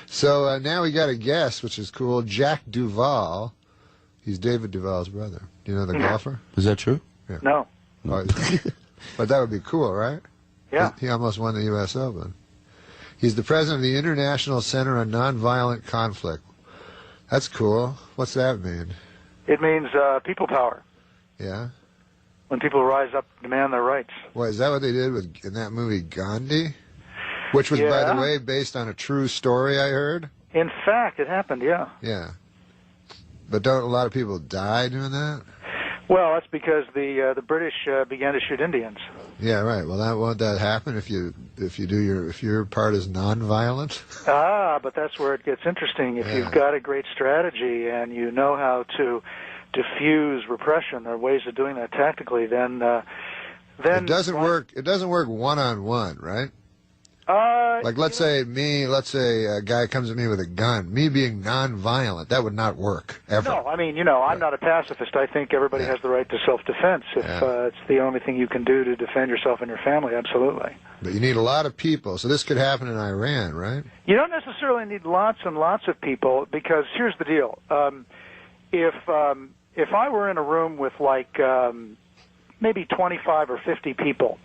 So now we got a guest, which is cool. Jack Duvall. He's David Duvall's brother. Do you know the golfer? Is that true? Yeah. No. Oh, but that would be cool, right? Yeah. He almost won the U.S. Open. He's the president of the International Center on Nonviolent Conflict. That's cool. What's that mean? It means people power. Yeah? When people rise up and demand their rights. What, is that what they did in that movie Gandhi? Which was, by the way, based on a true story, I heard? In fact, it happened, yeah. Yeah. But don't a lot of people die doing that? Well, that's because the British began to shoot Indians. Yeah, right. Well, won't that happen if your part is nonviolent? But that's where it gets interesting. If you've got a great strategy and you know how to diffuse repression, there are ways of doing that tactically. Then it doesn't work. It doesn't work one-on-one, right? Like let's say a guy comes at me with a gun. Me being nonviolent, that would not work ever. No, I mean, I'm not a pacifist. I think everybody has the right to self-defense. If it's the only thing you can do to defend yourself and your family, absolutely. But you need a lot of people. So this could happen in Iran, right? You don't necessarily need lots and lots of people, because here's the deal. If I were in a room with like maybe 25 or 50 people,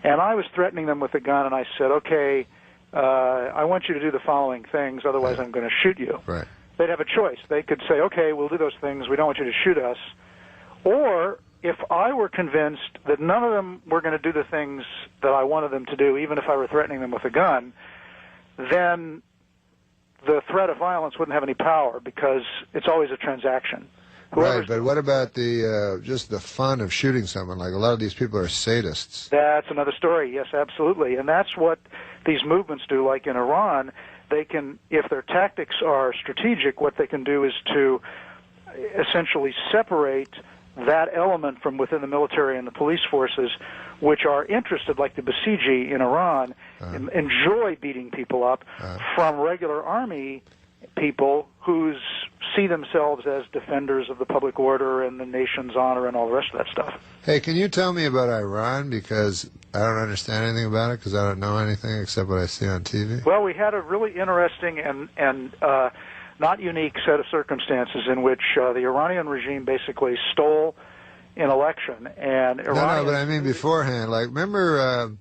and I was threatening them with a gun, and I said, okay, I want you to do the following things, otherwise I'm going to shoot you. Right. They'd have a choice. They could say, okay, we'll do those things, we don't want you to shoot us. Or if I were convinced that none of them were going to do the things that I wanted them to do, even if I were threatening them with a gun, then the threat of violence wouldn't have any power, because it's always a transaction. Right, but what about just the fun of shooting someone? Like, a lot of these people are sadists. That's another story, yes, absolutely. And that's what these movements do. Like in Iran, they can, if their tactics are strategic, what they can do is to essentially separate that element from within the military and the police forces, which are interested, like the Basiji in Iran, enjoy beating people up, from regular army people who see themselves as defenders of the public order and the nation's honor and all the rest of that stuff. Hey, can you tell me about Iran? Because I don't understand anything about it, because I don't know anything except what I see on TV. Well, we had a really interesting and not unique set of circumstances in which the Iranian regime basically stole an election. And No, but I mean beforehand. Like, remember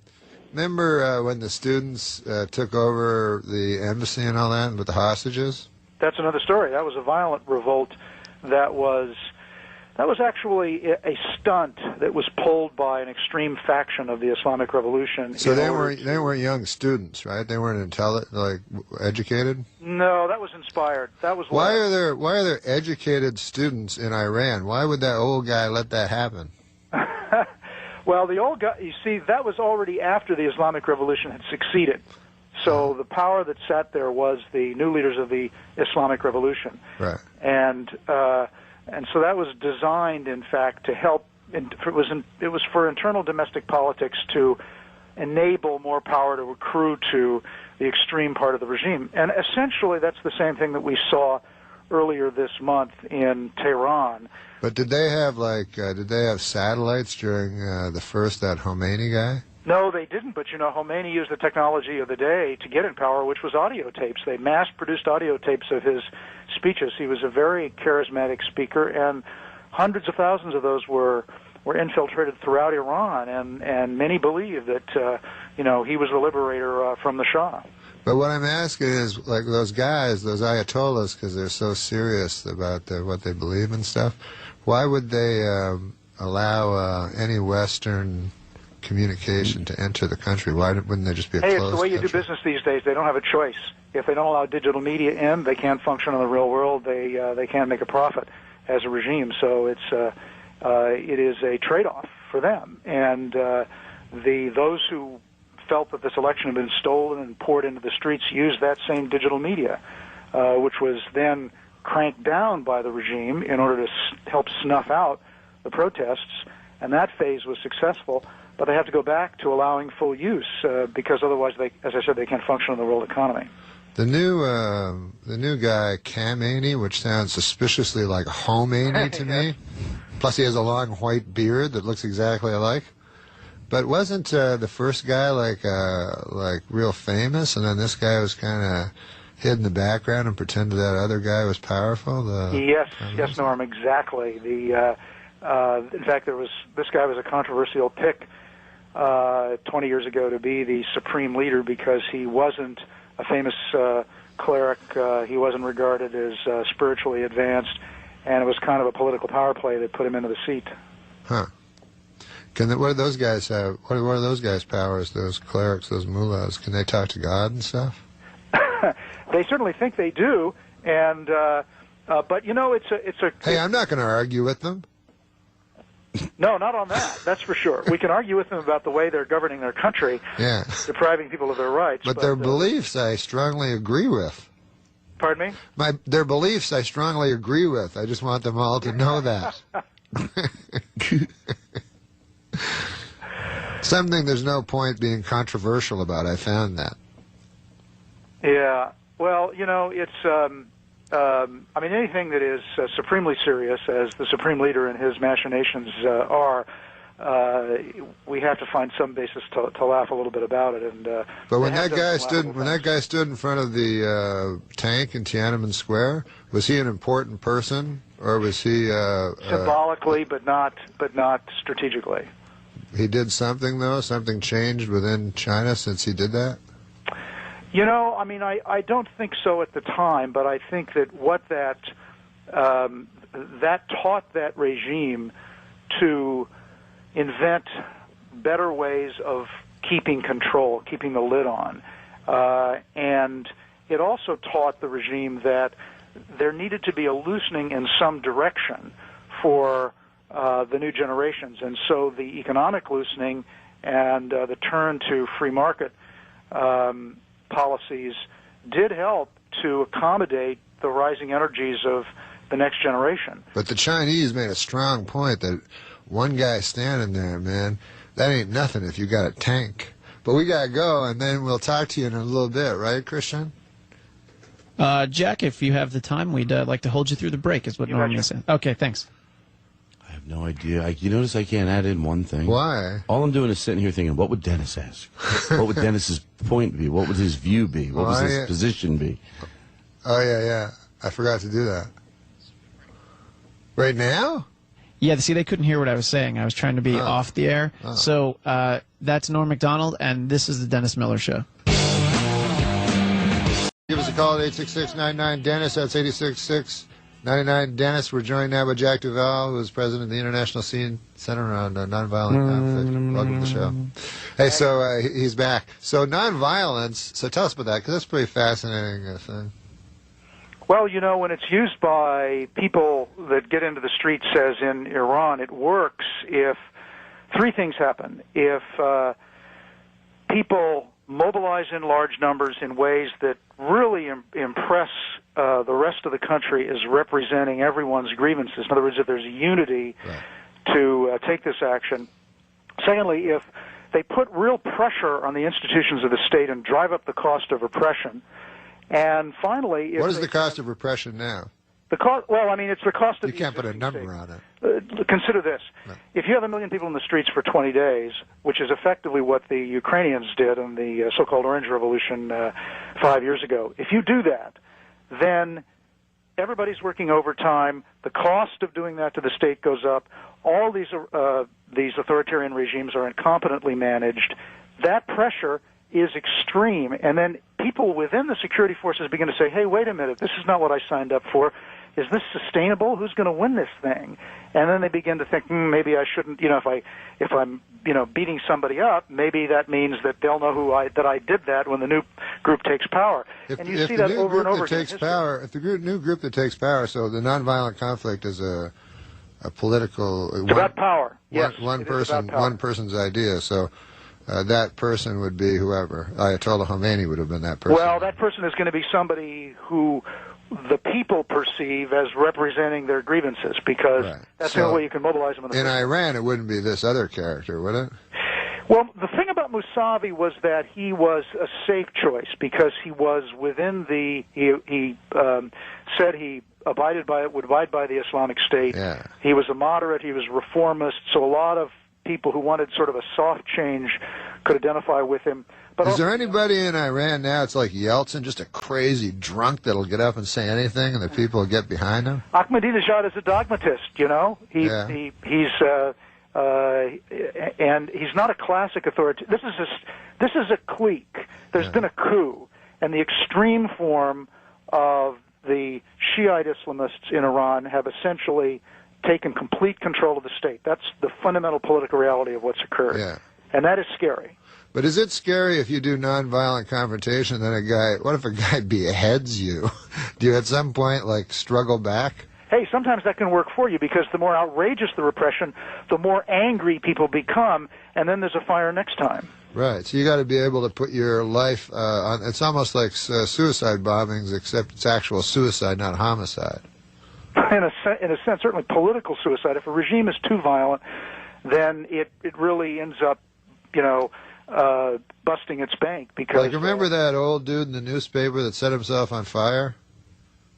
when the students took over the embassy and all that with the hostages? That's another story. That was a violent revolt that was actually a stunt that was pulled by an extreme faction of the Islamic Revolution. So they weren't young students, right? They weren't educated? No, that was inspired. That was why are there educated students in Iran? Why would that old guy let that happen? Well, the old guy, you see, that was already after the Islamic Revolution had succeeded. So the power that sat there was the new leaders of the Islamic Revolution. Right. And so that was designed, in fact, to help. It was for internal domestic politics to enable more power to accrue to the extreme part of the regime. And essentially, that's the same thing that we saw earlier this month in Tehran. But did they have satellites during that Khomeini guy? No, they didn't, but Khomeini used the technology of the day to get in power, which was audio tapes. They mass-produced audio tapes of his speeches. He was a very charismatic speaker, and hundreds of thousands of those were infiltrated throughout Iran, and many believe that he was the liberator from the Shah. But what I'm asking is, like, those guys, those ayatollahs, because they're so serious about what they believe and stuff, why would they allow any Western communication to enter the country? Why wouldn't there just be a closed it's the way you do business these days. They don't have a choice. If they don't allow digital media in, they can't function in the real world. They can't make a profit as a regime. So it is a trade-off for them. And those who felt that this election had been stolen and poured into the streets used that same digital media, which was then cranked down by the regime in order to help snuff out the protests. And that phase was successful. But they have to go back to allowing full use because otherwise, as I said, they can't function in the world economy. The new guy, Khamenei, which sounds suspiciously like Khomeini to me. Plus, he has a long white beard that looks exactly alike. But wasn't the first guy like real famous, and then this guy was kind of hid in the background and pretended that other guy was powerful? Yes, Norm, exactly. In fact, this guy was a controversial pick 20 years ago to be the supreme leader because he wasn't a famous cleric. He wasn't regarded as spiritually advanced, and it was kind of a political power play that put him into the seat. Huh. What do those guys have? What are those guys' powers? Those clerics, those mullahs? Can they talk to God and stuff? They certainly think they do, and but you know, it's a. Hey, I'm not going to argue with them. No, not on that. That's for sure. We can argue with them about the way they're governing their country, depriving people of their rights. But their beliefs, I strongly agree with. Pardon me? Their beliefs, I strongly agree with. I just want them all to know that. Something there's no point being controversial about. I found that. Yeah. Well, you know, it's. I mean, anything that is supremely serious, as the supreme leader and his machinations are, we have to find some basis to laugh a little bit about it. And but when that guy stood in front of the tank in Tiananmen Square, was he an important person, or was he symbolically, but not strategically? He did something, though. Something changed within China since he did that. You know, I mean, I don't think so at the time, but I think that what that taught that regime to invent better ways of keeping control, keeping the lid on. And it also taught the regime that there needed to be a loosening in some direction for the new generations. And so the economic loosening and the turn to free market policies did help to accommodate the rising energies of the next generation. But the Chinese made a strong point that one guy standing there, man, that ain't nothing if you got a tank. But we got to go, and then we'll talk to you in a little bit, right, Christian? Jack, if you have the time, we'd like to hold you through the break, is what Norm is saying. Okay, thanks. I have no idea. You notice I can't add in one thing? Why? All I'm doing is sitting here thinking, what would Dennis ask? What would Dennis's point be? What would his view be? What would his position be? Oh, yeah. I forgot to do that. Right now? Yeah, see, they couldn't hear what I was saying. I was trying to be off the air. So that's Norm Macdonald, and this is the Dennis Miller Show. Give us a call at 866-99-DENNIS. That's 866-99-DENNIS. We're joined now by Jack Duvall, who is president of the International Center on Nonviolent Conflict. Welcome to the show. Hey, so he's back. So nonviolence, so tell us about that, because that's a pretty fascinating thing. Well, you know, when it's used by people that get into the streets, as in Iran, it works if three things happen. If people mobilize in large numbers in ways that really impress the rest of the country as representing everyone's grievances. In other words, if there's a unity to take this action. Secondly, if they put real pressure on the institutions of the state and drive up the cost of repression. And finally, what is the cost of repression now? The cost. Well, I mean, it's the cost of. You can't put a number on it. Consider this: if you have 1 million people in the streets for 20 days, which is effectively what the Ukrainians did in the so-called Orange Revolution 5 years ago, if you do that, then everybody's working overtime. The cost of doing that to the state goes up. All these authoritarian regimes are incompetently managed. That pressure is extreme, and then people within the security forces begin to say, hey, wait a minute, this is not what I signed up for. Is this sustainable? Who's going to win this thing? And then they begin to think, maybe I shouldn't, if I'm beating somebody up, maybe that means that they'll know that I did that when the new group takes power. And you see that over and over again. If the new group that takes power, so the nonviolent conflict is a political... It's about power, yes. One person's idea, so... that person would be whoever. Ayatollah Khomeini would have been that person. Well, that person is going to be somebody who the people perceive as representing their grievances, because that's the only way you can mobilize them. In Iran, it wouldn't be this other character, would it? Well, the thing about Mousavi was that he was a safe choice because he was within the... He said he would abide by the Islamic State. Yeah. He was a moderate. He was reformist. So a lot of people who wanted sort of a soft change could identify with him. But is there anybody in Iran now? It's like Yeltsin, just a crazy drunk that'll get up and say anything, and the people will get behind him. Ahmadinejad is a dogmatist. He's and he's not a classic authority. This is a clique. There's been a coup, and the extreme form of the Shiite Islamists in Iran have essentially taken complete control of the state. That's the fundamental political reality of what's occurred. Yeah. And that is scary. But is it scary if you do nonviolent confrontation, then what if a guy beheads you? Do you at some point, struggle back? Hey, sometimes that can work for you, because the more outrageous the repression, the more angry people become, and then there's a fire next time. Right. So you got to be able to put your life on. It's almost like suicide bombings, except it's actual suicide, not homicide. In a sense, certainly political suicide. If a regime is too violent, then it really ends up, busting its bank. Because remember that old dude in the newspaper that set himself on fire?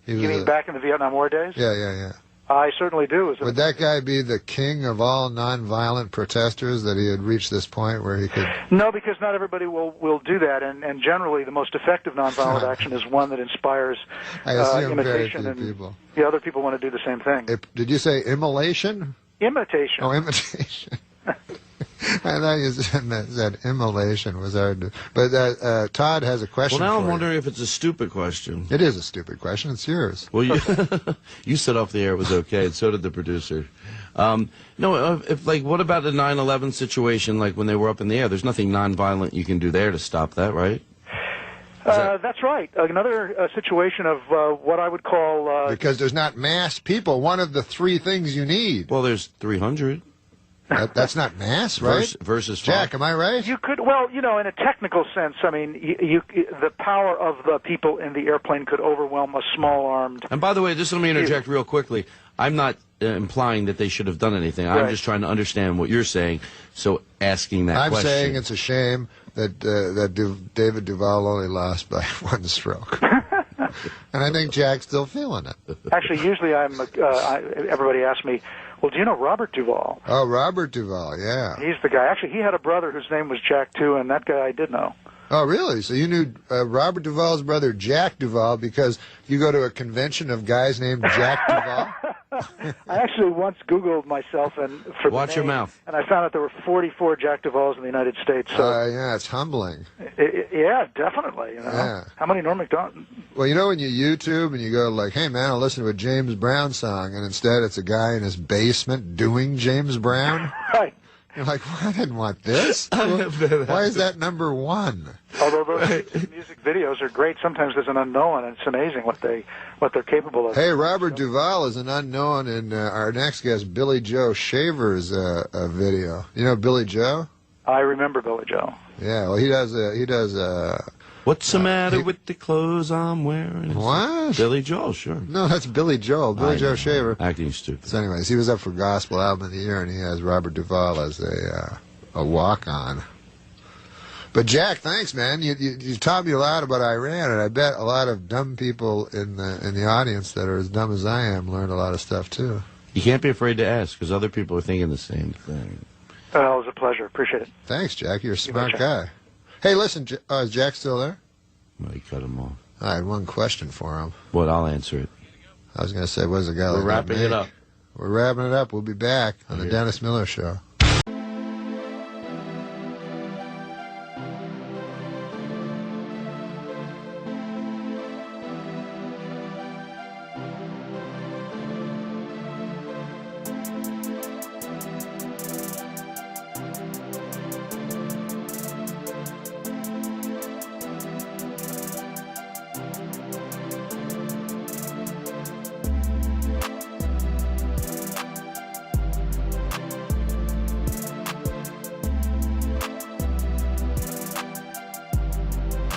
You mean back in the Vietnam War days? Yeah. I certainly do. Would that guy be the king of all nonviolent protesters, that he had reached this point where he could... No, because not everybody will do that, and generally the most effective nonviolent action is one that inspires imitation, and people. The other people want to do the same thing. Did you say immolation? Imitation. Oh, imitation. I thought you said immolation was hard to... But Todd has a question. Well, now for I'm wondering you. if it's a stupid question. It is a stupid question. It's yours. Well, you said off the air it was okay, and so did the producer. What about the 9/11 situation, like when they were up in the air? There's nothing nonviolent you can do there to stop that, right? That's right. Another situation of what I would call... because there's not mass people. One of the three things you need. Well, there's 300. That's not mass, right? Versus Jack, am I right? You could, in a technical sense, I mean, the power of the people in the airplane could overwhelm a small-armed... And by the way, just let me interject real quickly. I'm not implying that they should have done anything. Right. I'm just trying to understand what you're saying, so asking that question. I'm saying it's a shame that David Duvall only lost by one stroke. And I think Jack's still feeling it. Actually, usually everybody asks me, well, do you know Robert Duvall? Oh, Robert Duvall, yeah. He's the guy. Actually, he had a brother whose name was Jack, too, and that guy I did know. Oh, really? So you knew Robert Duvall's brother, Jack Duvall, because you go to a convention of guys named Jack Duvall? I actually once Googled myself for Watch your mouth. And I found out there were 44 Jack Duvalls in the United States. So yeah, it's humbling. Yeah, definitely. Yeah. How many Norm Macdonald? Well, when you YouTube and you go hey, man, I'll listen to a James Brown song, and instead it's a guy in his basement doing James Brown. Right. You're like, well, I didn't want this. Why is that number one? Although those music videos are great, sometimes there's an unknown, and it's amazing what they're capable of. Hey, Robert Duvall is an unknown in our next guest, Billy Joe Shaver's video. You know Billy Joe? I remember Billy Joe. Yeah, well, he does. What's the matter with the clothes I'm wearing? What? Billy Joel, sure. No, that's Billy Joel. Billy Joe Shaver. Acting stupid. So anyways, he was up for Gospel Album of the Year, and he has Robert Duvall as a walk-on. But Jack, thanks, man. You taught me a lot about Iran, and I bet a lot of dumb people in the audience that are as dumb as I am learned a lot of stuff too. You can't be afraid to ask, because other people are thinking the same thing. Well, it was a pleasure. Appreciate it. Thanks, Jack. You're a smart guy. Hey, listen, is Jack still there? Well, you cut him off. I had one question for him. What? I'll answer it. I was going to say, what is a guy like We're wrapping it up. We're wrapping it up. We'll be back on the Dennis Miller Show.